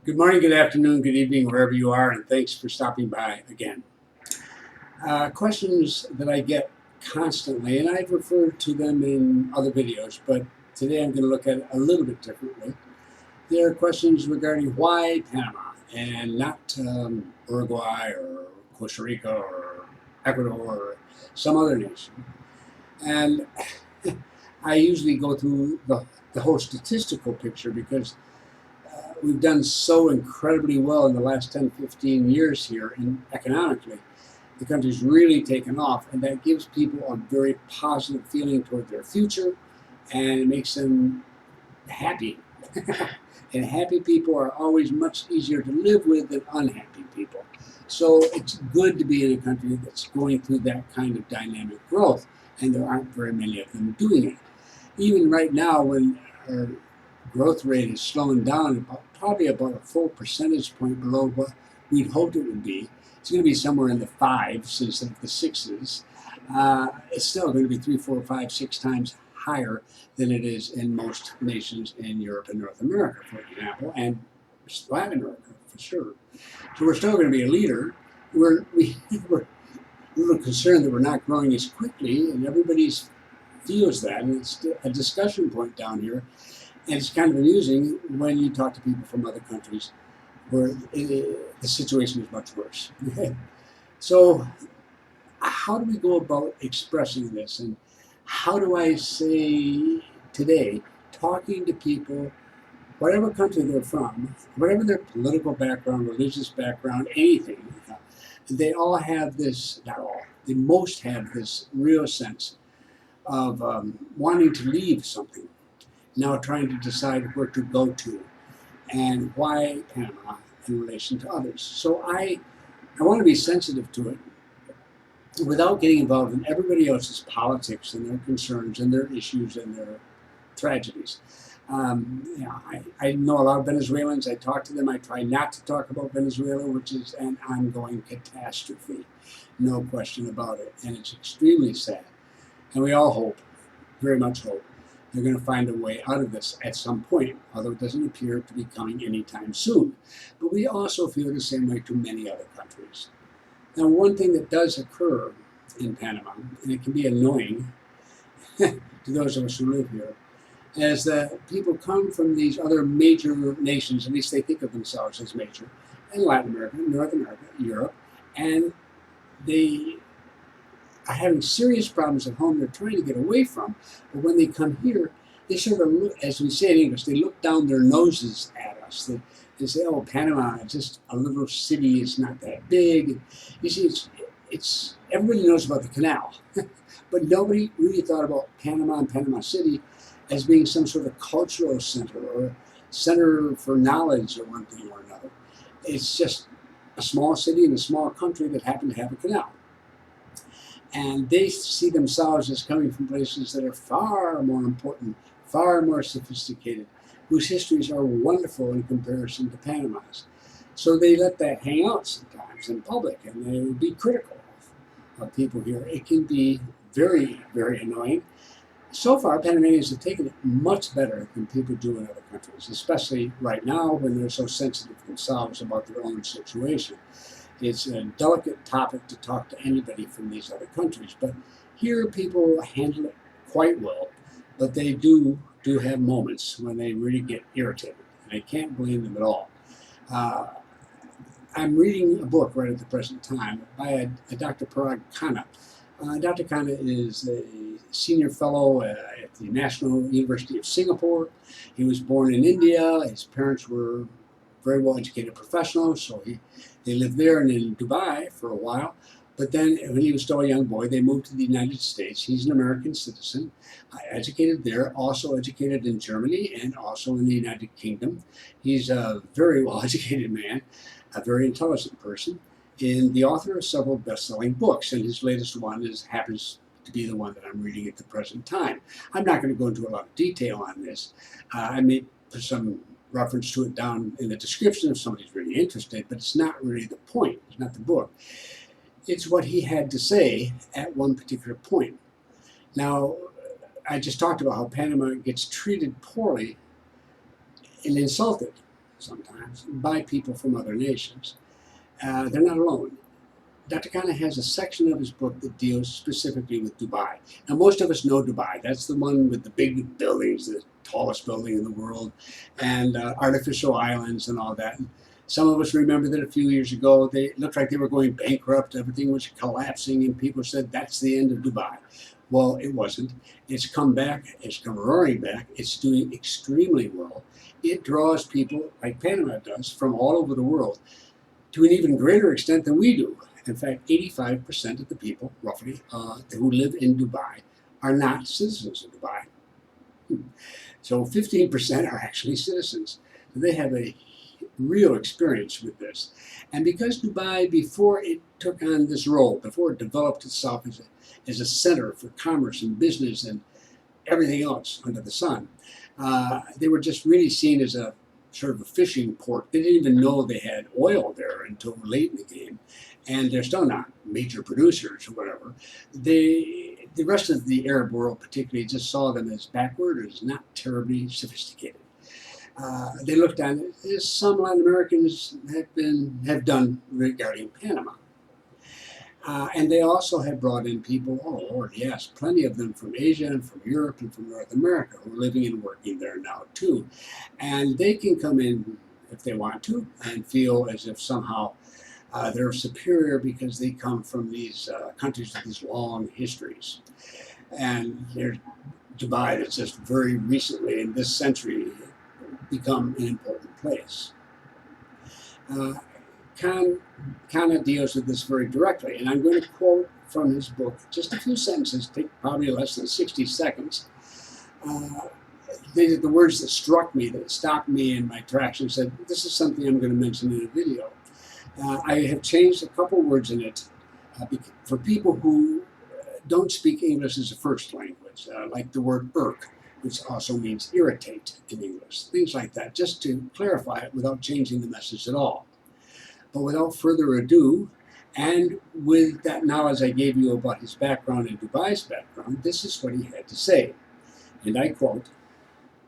Good morning, good afternoon, good evening, wherever you are, and thanks for stopping by again. Questions that I get constantly, and I've referred to them in other videos, but today I'm going to look at it a little bit differently. There are questions regarding why Panama and not Uruguay or Costa Rica or Ecuador or some other nation. And I usually go through the whole statistical picture because we've done so incredibly well in the last 10, 15 years here and economically. The country's really taken off, and that gives people a very positive feeling toward their future, and it makes them happy. And happy people are always much easier to live with than unhappy people. So it's good to be in a country that's going through that kind of dynamic growth, and there aren't very many of them doing it. Even right now, when our growth rate is slowing down, probably about a full percentage point below what we'd hoped it would be. It's going to be somewhere in the fives instead of the sixes. It's still going to be 3, 4, 5, 6 times higher than it is in most nations in Europe and North America, for example, and Latin America for sure. So we're still going to be a leader. We're a little concerned that we're not growing as quickly, and everybody feels that, and it's a discussion point down here. And it's kind of amusing when you talk to people from other countries where the situation is much worse. So how do we go about expressing this? And how do I say today, talking to people, whatever country they're from, whatever their political background, religious background, anything, they all have this, not all, they most have this real sense of wanting to leave something. Now trying to decide where to go to and why Panama in relation to others. So I want to be sensitive to it without getting involved in everybody else's politics and their concerns and their issues and their tragedies. I know a lot of Venezuelans. I talk to them. I try not to talk about Venezuela, which is an ongoing catastrophe. No question about it. And it's extremely sad. And we all hope, very much hope, they're going to find a way out of this at some point, although it doesn't appear to be coming anytime soon. But we also feel the same way to many other countries. Now, one thing that does occur in Panama, and it can be annoying to those of us who live here, is that people come from these other major nations, at least they think of themselves as major, in Latin America, North America, Europe, and they are having serious problems at home they're trying to get away from, but when they come here, they sort of look, as we say in English, they look down their noses at us. They say, oh, Panama, it's just a little city, it's not that big. You see, it's everybody knows about the canal, but nobody really thought about Panama and Panama City as being some sort of cultural center or center for knowledge or one thing or another. It's just a small city in a small country that happened to have a canal. And they see themselves as coming from places that are far more important, far more sophisticated, whose histories are wonderful in comparison to Panama's. So they let that hang out sometimes in public, and they would be critical of people here. It can be very, very annoying. So far, Panamanians have taken it much better than people do in other countries, especially right now when they're so sensitive themselves about their own situation. It's a delicate topic to talk to anybody from these other countries, but here people handle it quite well, but they do have moments when they really get irritated, and I can't blame them at all. I'm reading a book right at the present time by a Dr. Parag Khanna. Dr. Khanna is a senior fellow at the National University of Singapore. He was born in India. His parents were very well-educated professionals, so they lived there and in Dubai for a while. But then when he was still a young boy, they moved to the United States. He's an American citizen, educated there, also educated in Germany and also in the United Kingdom. He's a very well-educated man, a very intelligent person, and the author of several best-selling books. And his latest one happens to be the one that I'm reading at the present time. I'm not going to go into a lot of detail on this. I may put some reference to it down in the description if somebody's really interested, but it's not really the point. It's not the book. It's what he had to say at one particular point. Now, I just talked about how Panama gets treated poorly and insulted. sometimes, by people from other nations. They're not alone. Dr. Khanna has a section of his book that deals specifically with Dubai. Now, most of us know Dubai. That's the one with the big buildings, the tallest building in the world, and artificial islands and all that. And some of us remember that a few years ago, they looked like they were going bankrupt. Everything was collapsing, and people said, that's the end of Dubai. Well, it wasn't. It's come back. It's come roaring back. It's doing extremely well. It draws people, like Panama does, from all over the world to an even greater extent than we do. In fact, 85% of the people, roughly, who live in Dubai are not citizens of Dubai. So 15% are actually citizens. They have a real experience with this. And because Dubai, before it took on this role, before it developed itself as a center for commerce and business and everything else under the sun, they were just really seen as a sort of a fishing port. They didn't even know they had oil there until late in the game. And they're still not major producers or whatever. The rest of the Arab world particularly just saw them as backward, as not terribly sophisticated. They looked at it as some Latin Americans have done regarding Panama. And they also have brought in people, oh Lord, yes, plenty of them from Asia and from Europe and from North America who are living and working there now too. And they can come in if they want to and feel as if somehow they're superior because they come from these countries with these long histories. And there's Dubai that's just very recently in this century become an important place. Khanna deals with this very directly, and I'm going to quote from his book just a few sentences, take probably less than 60 seconds. These are the words that struck me, that stopped me in my tracks and said, this is something I'm going to mention in a video. I have changed a couple words in it for people who don't speak English as a first language, like the word irk, which also means irritate in English, things like that, just to clarify it without changing the message at all. But without further ado, and with that knowledge I gave you about his background and Dubai's background, this is what he had to say. And I quote,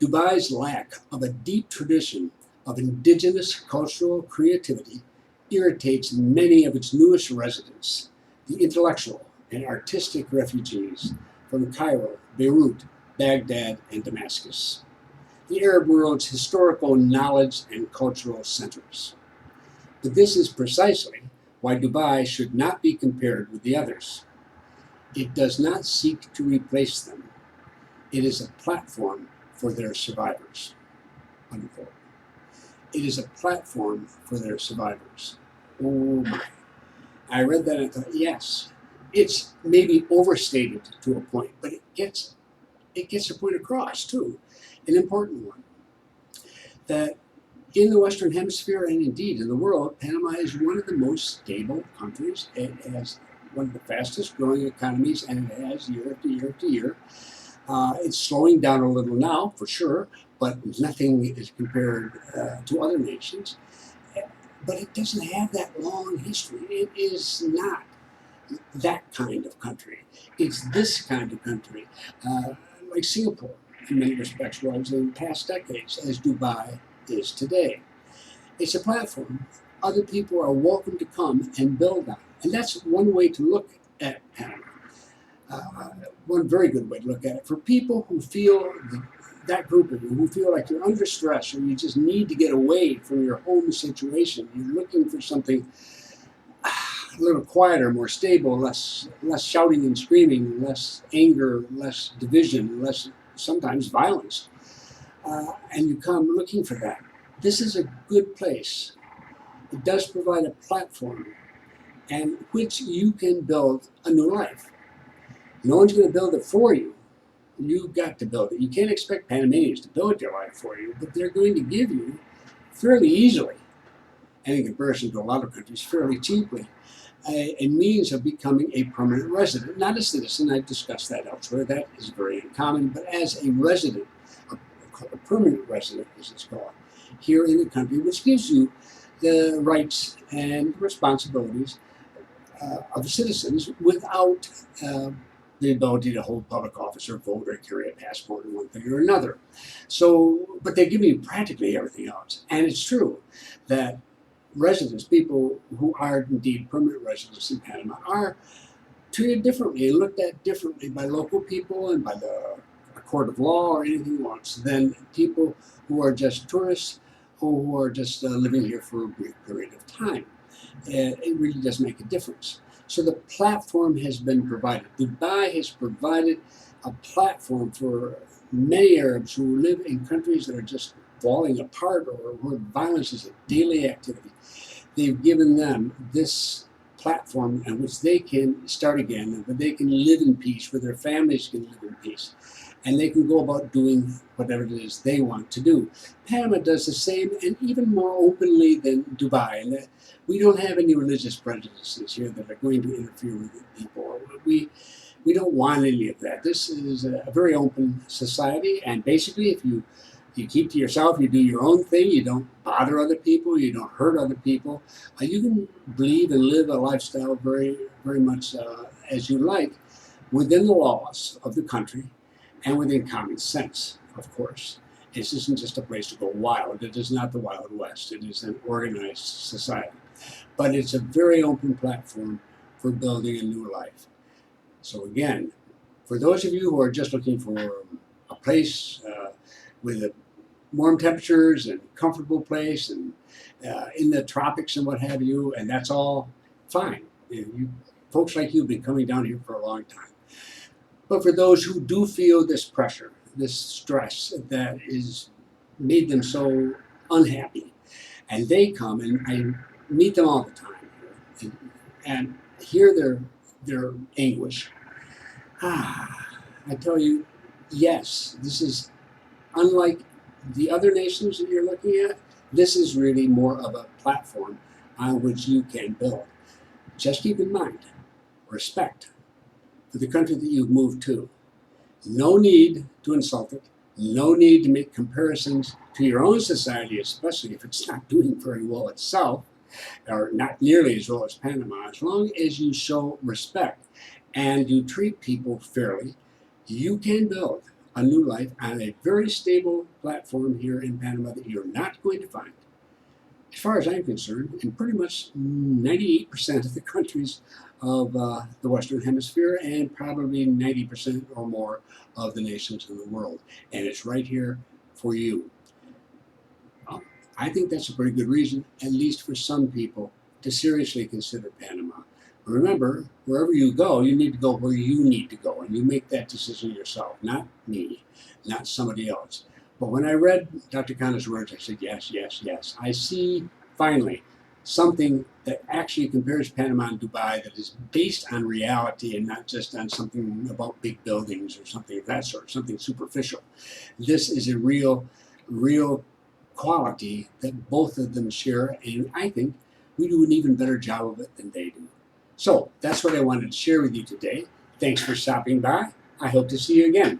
Dubai's lack of a deep tradition of indigenous cultural creativity irritates many of its newest residents, the intellectual and artistic refugees from Cairo, Beirut, Baghdad, and Damascus, the Arab world's historical knowledge and cultural centers. But this is precisely why Dubai should not be compared with the others. It does not seek to replace them. It is a platform for their survivors. Unquote. It is a platform for their survivors. Oh my. I read that and I thought, yes, it's maybe overstated to a point, but it gets the point across too, an important one. That in the Western Hemisphere and indeed in the world, Panama is one of the most stable countries. It has one of the fastest growing economies, and it has year after year after year. It's slowing down a little now, for sure, but nothing is compared to other nations. But it doesn't have that long history. It is not that kind of country. It's this kind of country, like Singapore, in many respects, was in past decades, as Dubai is today. It's a platform other people are welcome to come and build on. And that's one way to look at Panama. One very good way to look at it. For people who feel, that group of you, who feel like you're under stress or you just need to get away from your home situation, you're looking for something a little quieter, more stable, less shouting and screaming, less anger, less division, less sometimes violence. And you come looking for that. This is a good place. It does provide a platform in which you can build a new life. No one's going to build it for you. You've got to build it. You can't expect Panamanians to build your life for you, but they're going to give you fairly easily, and in comparison to a lot of countries, fairly cheaply, a means of becoming a permanent resident. Not a citizen, I've discussed that elsewhere. That is very uncommon, but as a resident, a permanent resident, as it's called, here in the country, which gives you the rights and responsibilities of citizens without the ability to hold public office or vote or carry a passport or one thing or another. So, but they give you practically everything else. And it's true that residents, people who are indeed permanent residents in Panama, are treated differently and looked at differently by local people and by the a court of law or anything else than people who are just tourists or who are just living here for a brief period of time. It really does make a difference. So the platform has been provided. Dubai has provided a platform for many Arabs who live in countries that are just falling apart or where violence is a daily activity. They've given them this platform in which they can start again, where they can live in peace, where their families can live in peace, and they can go about doing whatever it is they want to do. Panama does the same, and even more openly than Dubai. And we don't have any religious prejudices here that are going to interfere with people. We don't want any of that. This is a very open society, and basically, if you keep to yourself, you do your own thing, you don't bother other people, you don't hurt other people, you can believe and live a lifestyle very, very much as you like, within the laws of the country and within common sense, of course. This isn't just a place to go wild. It is not the Wild West. It is an organized society. But it's a very open platform for building a new life. So again, for those of you who are just looking for a place with a warm temperatures and comfortable place and in the tropics and what have you, and that's all fine. Folks like you have been coming down here for a long time. But for those who do feel this pressure, this stress that is made them so unhappy, and they come, and I meet them all the time here, and hear their anguish. I tell you, yes, this is unlike the other nations that you're looking at. This is really more of a platform on which you can build. Just keep in mind, respect for the country that you've moved to. No need to insult it. No need to make comparisons to your own society, especially if it's not doing very well itself, or not nearly as well as Panama. As long as you show respect and you treat people fairly, you can build a new life on a very stable platform here in Panama that you're not going to find, as far as I'm concerned, in pretty much 98% of the countries of the Western Hemisphere, and probably 90% or more of the nations in the world. And it's right here for you. I think that's a pretty good reason, at least for some people, to seriously consider Panama. Remember, wherever you go, you need to go where you need to go, and you make that decision yourself, not me, not somebody else. But when I read Dr. Khanna's words, I said, yes, yes, yes. I see, finally, something that actually compares Panama and Dubai that is based on reality and not just on something about big buildings or something of that sort, something superficial. This is a real quality that both of them share, and I think we do an even better job of it than they do. So that's what I wanted to share with you today. Thanks for stopping by. I hope to see you again.